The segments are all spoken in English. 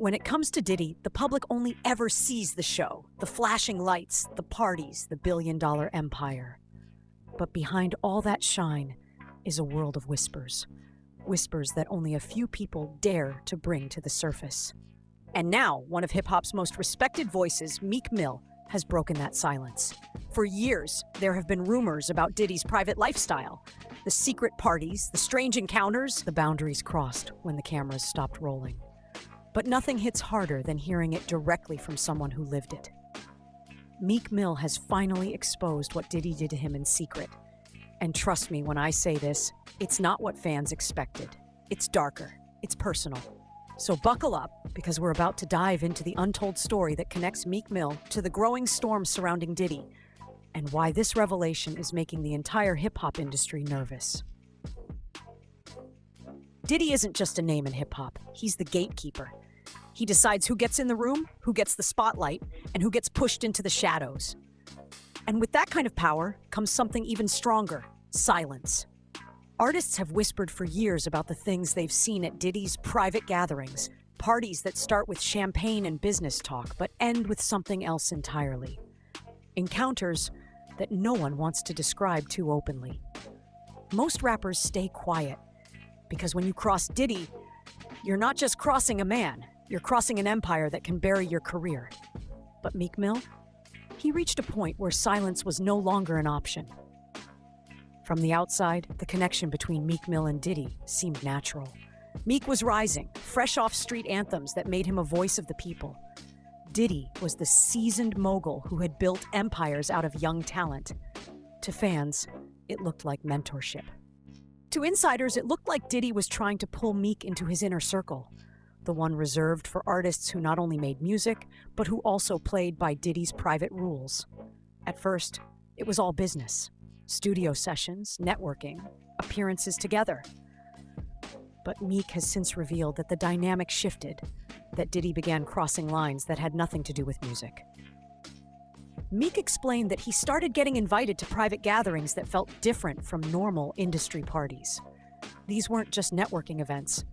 When it comes to Diddy, the public only ever sees the show, the flashing lights, the parties, the billion-dollar empire. But behind all that shine is a world of whispers. Whispers that only a few people dare to bring to the surface. And now, one of hip-hop's most respected voices, Meek Mill, has broken that silence. For years, there have been rumors about Diddy's private lifestyle. The secret parties, the strange encounters, the boundaries crossed when the cameras stopped rolling. But nothing hits harder than hearing it directly from someone who lived it. Meek Mill has finally exposed what Diddy did to him in secret. And trust me when I say this, it's not what fans expected. It's darker. It's personal. So buckle up, because we're about to dive into the untold story that connects Meek Mill to the growing storm surrounding Diddy, and why this revelation is making the entire hip-hop industry nervous. Diddy isn't just a name in hip-hop. He's the gatekeeper. He decides who gets in the room, who gets the spotlight, and who gets pushed into the shadows. And with that kind of power comes something even stronger: silence. Artists have whispered for years about the things they've seen at Diddy's private gatherings, parties that start with champagne and business talk but end with something else entirely. Encounters that no one wants to describe too openly. Most rappers stay quiet because when you cross Diddy, you're not just crossing a man, you're crossing an empire that can bury your career. But Meek Mill? He reached a point where silence was no longer an option. From the outside, the connection between Meek Mill and Diddy seemed natural. Meek was rising, fresh off street anthems that made him a voice of the people. Diddy was the seasoned mogul who had built empires out of young talent. To fans, it looked like mentorship. To insiders, it looked like Diddy was trying to pull Meek into his inner circle, the one reserved for artists who not only made music, but who also played by Diddy's private rules. At first, it was all business. Studio sessions, networking, appearances together. But Meek has since revealed that the dynamic shifted, that Diddy began crossing lines that had nothing to do with music. Meek explained that he started getting invited to private gatherings that felt different from normal industry parties. These weren't just networking events.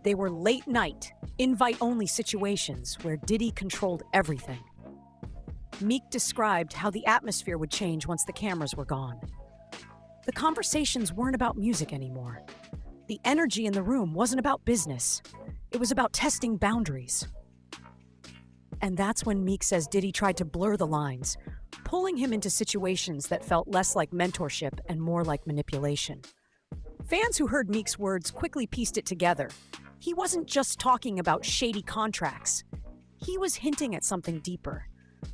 They were late-night, invite-only situations where Diddy controlled everything. Meek described how the atmosphere would change once the cameras were gone. The conversations weren't about music anymore. The energy in the room wasn't about business. It was about testing boundaries. And that's when Meek says Diddy tried to blur the lines, pulling him into situations that felt less like mentorship and more like manipulation. Fans who heard Meek's words quickly pieced it together. He wasn't just talking about shady contracts. He was hinting at something deeper,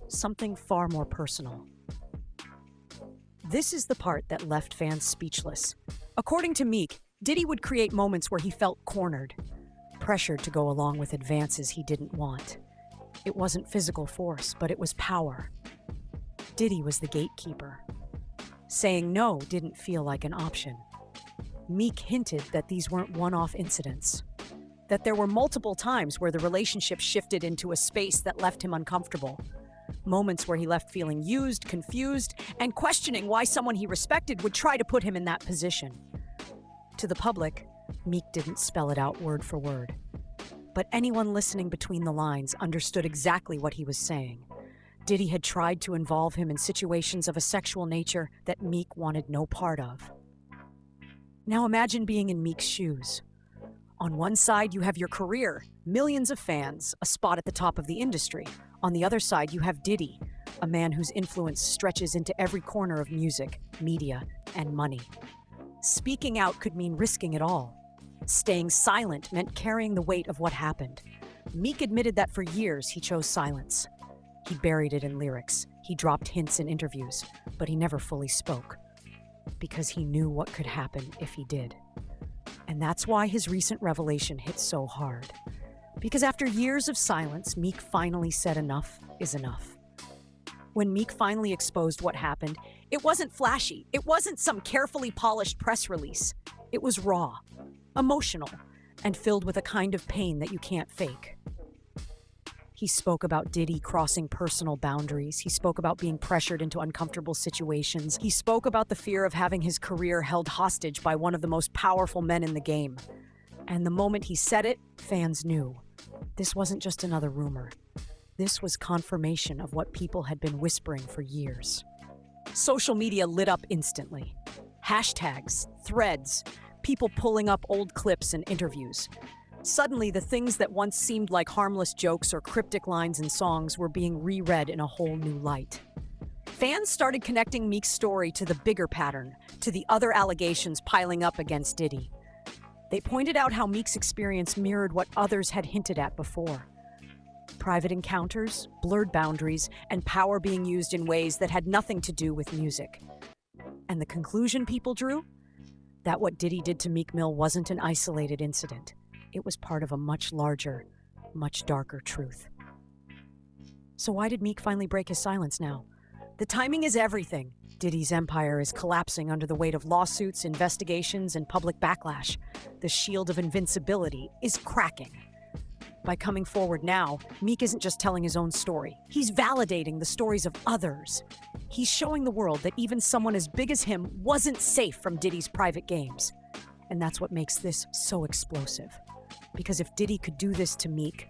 something far more personal. This is the part that left fans speechless. According to Meek, Diddy would create moments where he felt cornered, pressured to go along with advances he didn't want. It wasn't physical force, but it was power. Diddy was the gatekeeper. Saying no didn't feel like an option. Meek hinted that these weren't one-off incidents, that there were multiple times where the relationship shifted into a space that left him uncomfortable. Moments where he left feeling used, confused, and questioning why someone he respected would try to put him in that position. To the public, Meek didn't spell it out word for word. But anyone listening between the lines understood exactly what he was saying. Diddy had tried to involve him in situations of a sexual nature that Meek wanted no part of. Now imagine being in Meek's shoes. On one side, you have your career, millions of fans, a spot at the top of the industry. On the other side, you have Diddy, a man whose influence stretches into every corner of music, media, and money. Speaking out could mean risking it all. Staying silent meant carrying the weight of what happened. Meek admitted that for years he chose silence. He buried it in lyrics. He dropped hints in interviews, but he never fully spoke. Because he knew what could happen if he did. And that's why his recent revelation hit so hard. Because after years of silence, Meek finally said enough is enough. When Meek finally exposed what happened, it wasn't flashy. It wasn't some carefully polished press release. It was raw, emotional, and filled with a kind of pain that you can't fake. He spoke about Diddy crossing personal boundaries. He spoke about being pressured into uncomfortable situations. He spoke about the fear of having his career held hostage by one of the most powerful men in the game. And the moment he said it, fans knew. This wasn't just another rumor. This was confirmation of what people had been whispering for years. Social media lit up instantly. Hashtags, threads, people pulling up old clips and interviews. Suddenly, the things that once seemed like harmless jokes or cryptic lines in songs were being reread in a whole new light. Fans started connecting Meek's story to the bigger pattern, to the other allegations piling up against Diddy. They pointed out how Meek's experience mirrored what others had hinted at before. Private encounters, blurred boundaries, and power being used in ways that had nothing to do with music. And the conclusion people drew? That what Diddy did to Meek Mill wasn't an isolated incident. It was part of a much larger, much darker truth. So why did Meek finally break his silence now? The timing is everything. Diddy's empire is collapsing under the weight of lawsuits, investigations, and public backlash. The shield of invincibility is cracking. By coming forward now, Meek isn't just telling his own story. He's validating the stories of others. He's showing the world that even someone as big as him wasn't safe from Diddy's private games. And that's what makes this so explosive. Because if Diddy could do this to Meek,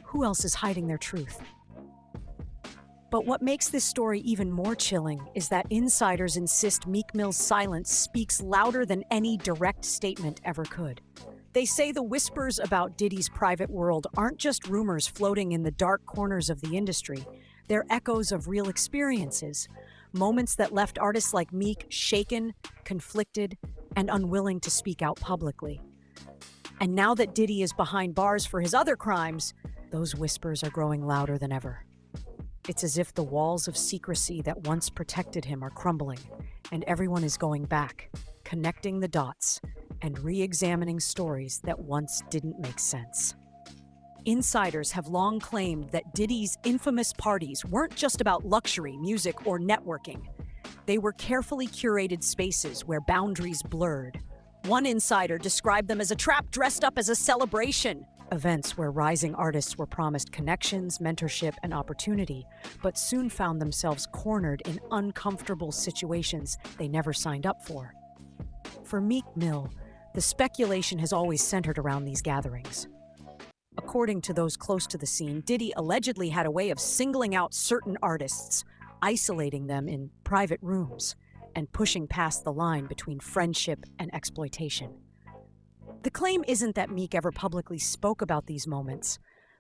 who else is hiding their truth? But what makes this story even more chilling is that insiders insist Meek Mill's silence speaks louder than any direct statement ever could. They say the whispers about Diddy's private world aren't just rumors floating in the dark corners of the industry. They're echoes of real experiences, moments that left artists like Meek shaken, conflicted, and unwilling to speak out publicly. And now that Diddy is behind bars for his other crimes, those whispers are growing louder than ever. It's as if the walls of secrecy that once protected him are crumbling, and everyone is going back, connecting the dots, and re-examining stories that once didn't make sense. Insiders have long claimed that Diddy's infamous parties weren't just about luxury, music, or networking. They were carefully curated spaces where boundaries blurred. One insider described them as a trap dressed up as a celebration. Events where rising artists were promised connections, mentorship, and opportunity, but soon found themselves cornered in uncomfortable situations they never signed up for. For Meek Mill, the speculation has always centered around these gatherings. According to those close to the scene, Diddy allegedly had a way of singling out certain artists, isolating them in private rooms, and pushing past the line between friendship and exploitation. The claim isn't that Meek ever publicly spoke about these moments,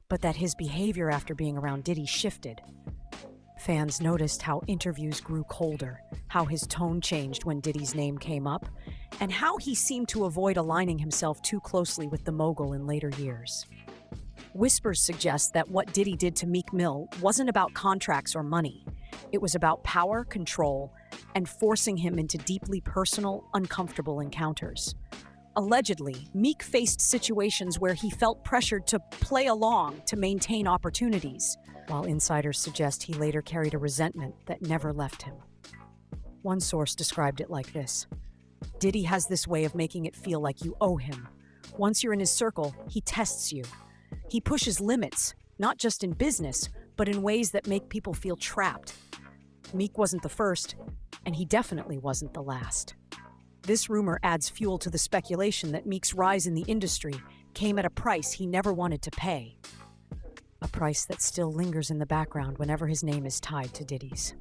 but that his behavior after being around Diddy shifted. Fans noticed how interviews grew colder, how his tone changed when Diddy's name came up, and how he seemed to avoid aligning himself too closely with the mogul in later years. Whispers suggest that what Diddy did to Meek Mill wasn't about contracts or money. It was about power, control, and forcing him into deeply personal, uncomfortable encounters. Allegedly, Meek faced situations where he felt pressured to play along to maintain opportunities, while insiders suggest he later carried a resentment that never left him. One source described it like this: Diddy has this way of making it feel like you owe him. Once you're in his circle, he tests you. He pushes limits, not just in business, but in ways that make people feel trapped. Meek wasn't the first, and he definitely wasn't the last. This rumor adds fuel to the speculation that Meek's rise in the industry came at a price he never wanted to pay. A price that still lingers in the background whenever his name is tied to Diddy's.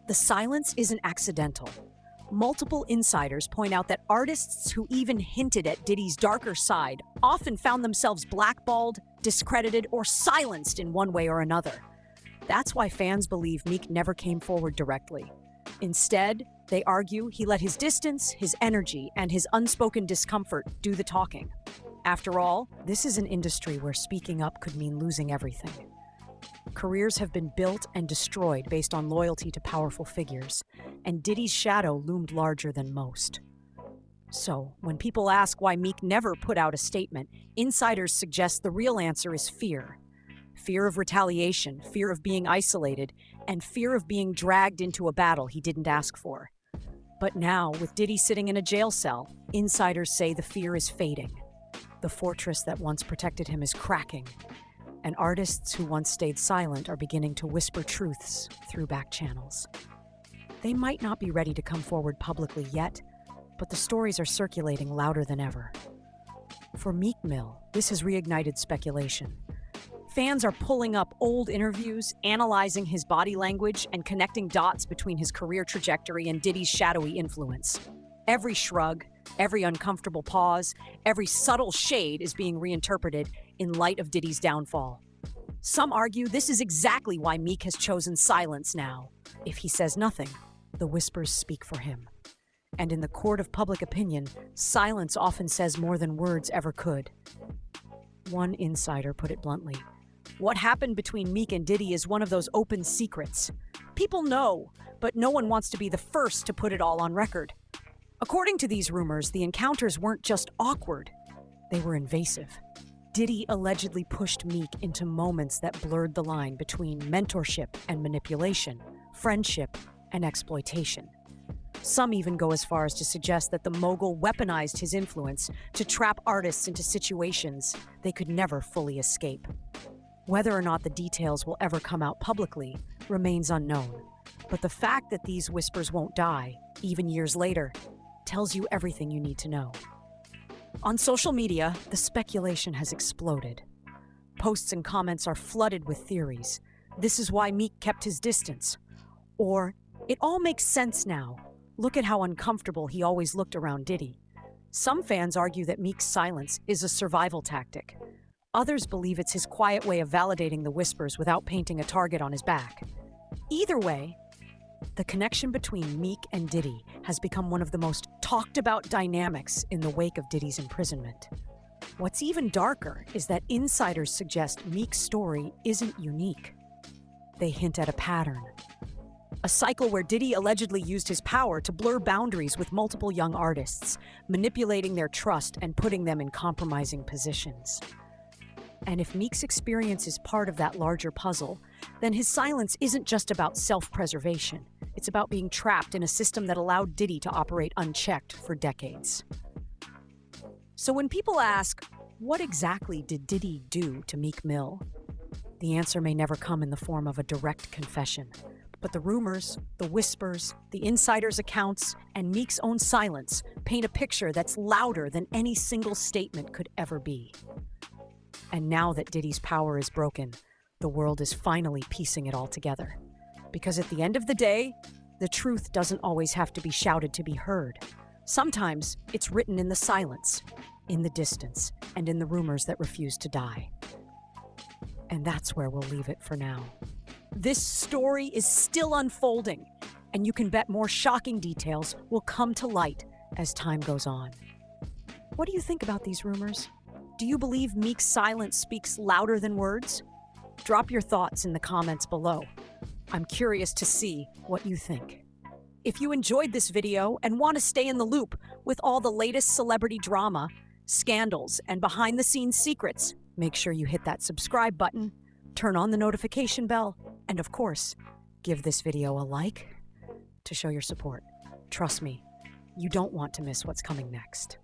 The silence isn't accidental. Multiple insiders point out that artists who even hinted at Diddy's darker side often found themselves blackballed, discredited, or silenced in one way or another. That's why fans believe Meek never came forward directly. Instead, they argue he let his distance, his energy, and his unspoken discomfort do the talking. After all, this is an industry where speaking up could mean losing everything. Careers have been built and destroyed based on loyalty to powerful figures, and Diddy's shadow loomed larger than most. So, when people ask why Meek never put out a statement, insiders suggest the real answer is fear. Fear of retaliation, fear of being isolated, and fear of being dragged into a battle he didn't ask for. But now, with Diddy sitting in a jail cell, insiders say the fear is fading. The fortress that once protected him is cracking, and artists who once stayed silent are beginning to whisper truths through back channels. They might not be ready to come forward publicly yet, but the stories are circulating louder than ever. For Meek Mill, this has reignited speculation. Fans are pulling up old interviews, analyzing his body language, and connecting dots between his career trajectory and Diddy's shadowy influence. Every shrug, every uncomfortable pause, every subtle shade is being reinterpreted in light of Diddy's downfall. Some argue this is exactly why Meek has chosen silence now. If he says nothing, the whispers speak for him. And in the court of public opinion, silence often says more than words ever could. One insider put it bluntly: what happened between Meek and Diddy is one of those open secrets. People know, but no one wants to be the first to put it all on record. According to these rumors, the encounters weren't just awkward, they were invasive. Diddy allegedly pushed Meek into moments that blurred the line between mentorship and manipulation, friendship and exploitation. Some even go as far as to suggest that the mogul weaponized his influence to trap artists into situations they could never fully escape. Whether or not the details will ever come out publicly remains unknown, but the fact that these whispers won't die, even years later, tells you everything you need to know. On social media, the speculation has exploded. Posts and comments are flooded with theories. This is why Meek kept his distance. Or, it all makes sense now. Look at how uncomfortable he always looked around Diddy. Some fans argue that Meek's silence is a survival tactic. Others believe it's his quiet way of validating the whispers without painting a target on his back. Either way, the connection between Meek and Diddy has become one of the most talked about dynamics in the wake of Diddy's imprisonment. What's even darker is that insiders suggest Meek's story isn't unique. They hint at a pattern. A cycle where Diddy allegedly used his power to blur boundaries with multiple young artists, manipulating their trust and putting them in compromising positions. And if Meek's experience is part of that larger puzzle, then his silence isn't just about self-preservation. It's about being trapped in a system that allowed Diddy to operate unchecked for decades. So when people ask, what exactly did Diddy do to Meek Mill? The answer may never come in the form of a direct confession. But the rumors, the whispers, the insiders' accounts, and Meek's own silence paint a picture that's louder than any single statement could ever be. And now that Diddy's power is broken, the world is finally piecing it all together. Because at the end of the day, the truth doesn't always have to be shouted to be heard. Sometimes it's written in the silence, in the distance, and in the rumors that refuse to die. And that's where we'll leave it for now. This story is still unfolding, and you can bet more shocking details will come to light as time goes on. What do you think about these rumors? Do you believe Meek's silence speaks louder than words? Drop your thoughts in the comments below. I'm curious to see what you think. If you enjoyed this video and want to stay in the loop with all the latest celebrity drama, scandals, and behind-the-scenes secrets, make sure you hit that subscribe button, turn on the notification bell, and of course, give this video a like to show your support. Trust me, you don't want to miss what's coming next.